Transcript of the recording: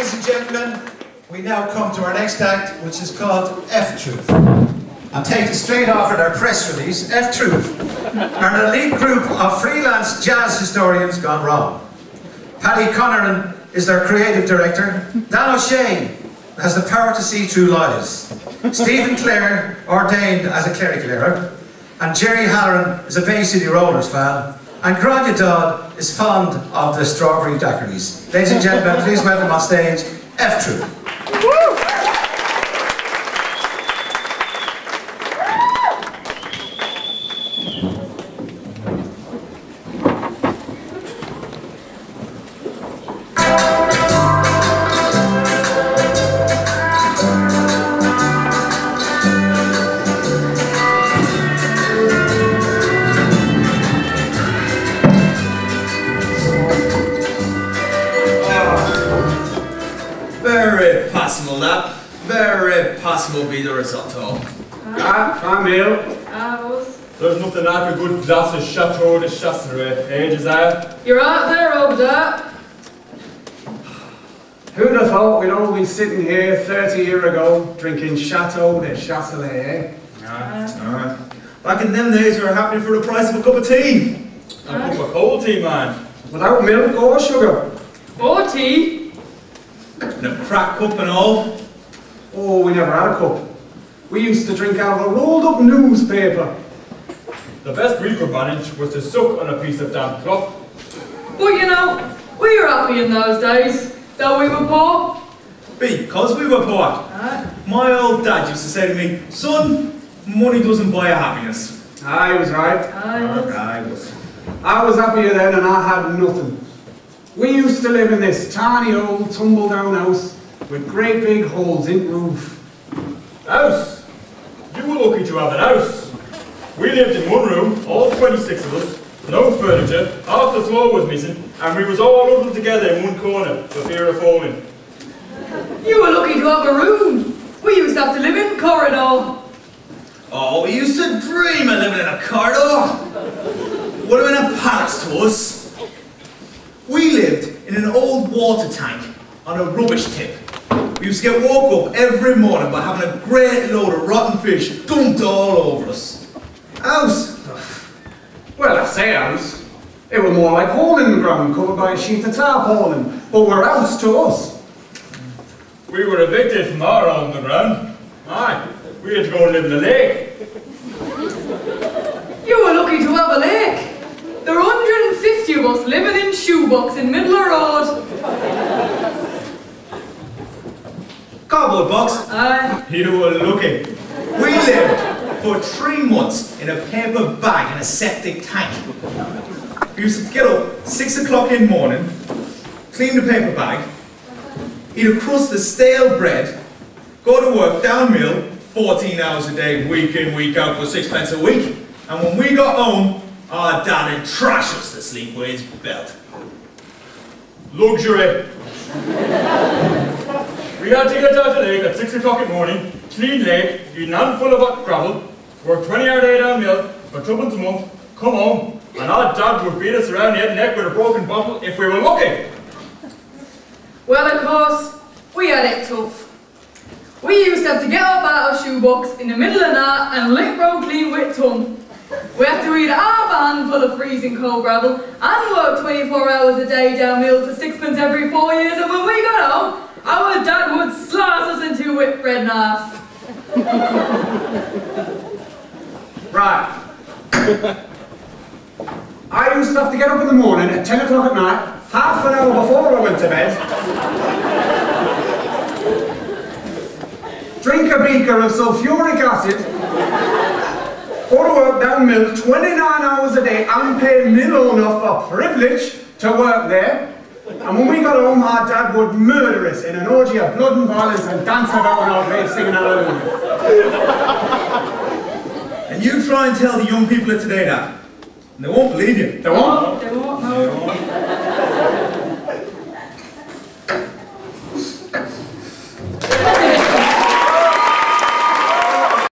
Ladies and gentlemen, we now come to our next act, which is called F-Troupe. I'm taken straight off of their press release. F-Troupe are an elite group of freelance jazz historians gone wrong. Paddy Conneran is their creative director. Dan O'Shea has the power to see through lies. Stephen Clare ordained as a clerical error. And Jerry Halloran is a Bay City Rollers fan. And Grania Dodd is fond of the strawberry daiquiris. Ladies and gentlemen, please welcome on stage F-Troupe. Very possible be the result of. I'm ill. There's nothing like a good glass of Chateau de Chasseray, Josiah? You're out there, Obda. Who'd have thought we'd all be sitting here 30 years ago drinking Chateau de Chasseray, eh? Back in them days we were happy for the price of a cup of tea. A cup of cold tea, man. Without milk or sugar. Or tea. And a crack cup and all. Oh, we never had a cup. We used to drink out of a rolled up newspaper. The best we could manage was to suck on a piece of damp cloth. But you know, we were happy in those days, though we were poor. Because we were poor. My old dad used to say to me, son, money doesn't buy a happiness. I was right. I was happier then and I had nothing. We used to live in this tiny old tumble down house with great big holes in the roof. House? You were lucky to have an house. We lived in one room, all 26 of us, no furniture, half the floor was missing, and we was all huddled together in one corner for fear of falling. You were lucky to have a room. We used to have to live in a corridor. Oh, we used to dream of living in a corridor. Would have been a palace to us. We lived in an old water tank on a rubbish tip. We used to get woke up every morning by having a great load of rotten fish dumped all over us. House? Well, I say house. It was more like hole in the ground covered by a sheet of tarpaulin, but we're house to us. We were evicted from our hole in the ground. Aye, we had to go and live in the lake. You were lucky to have a lake. There were 150 of us living in shoebox in middle of road. Cardboard box? Aye. You were lucky. We lived for 3 months in a paper bag in a septic tank. We used to get up 6 o'clock in the morning, clean the paper bag, eat a crust of stale bread, go to work down mill 14 hours a day, week in, week out for 6 pence a week. And when we got home, our dad had trashed us to sleep with his belt. Luxury. We had to get out of the lake at 6 o'clock in the morning, clean lake, eat an handful of hot gravel, work 20-hour day down mill for tuppence a month, come home, and our dad would beat us around the head and neck with a broken bottle if we were lucky. Well, of course, we had it tough. We used to have to get up out of shoebox in the middle of the night and lick road clean with tongue. We have to eat half a handful of freezing cold gravel and work 24 hours a day down mill for 6 pence every 4 years, and when we got home, our dad would slice us into whipped bread and half. Right. I used to have to get up in the morning at 10 o'clock at night, half an hour before I went to bed. Drink a beaker of sulfuric acid. Go to work down mill 29 hours a day and pay little enough for privilege to work there. And when we got home, our dad would murder us in an orgy of blood and violence and dance about on our grave singing hallelujah. And you try and tell the young people of today that, and they won't believe you. They won't? They won't.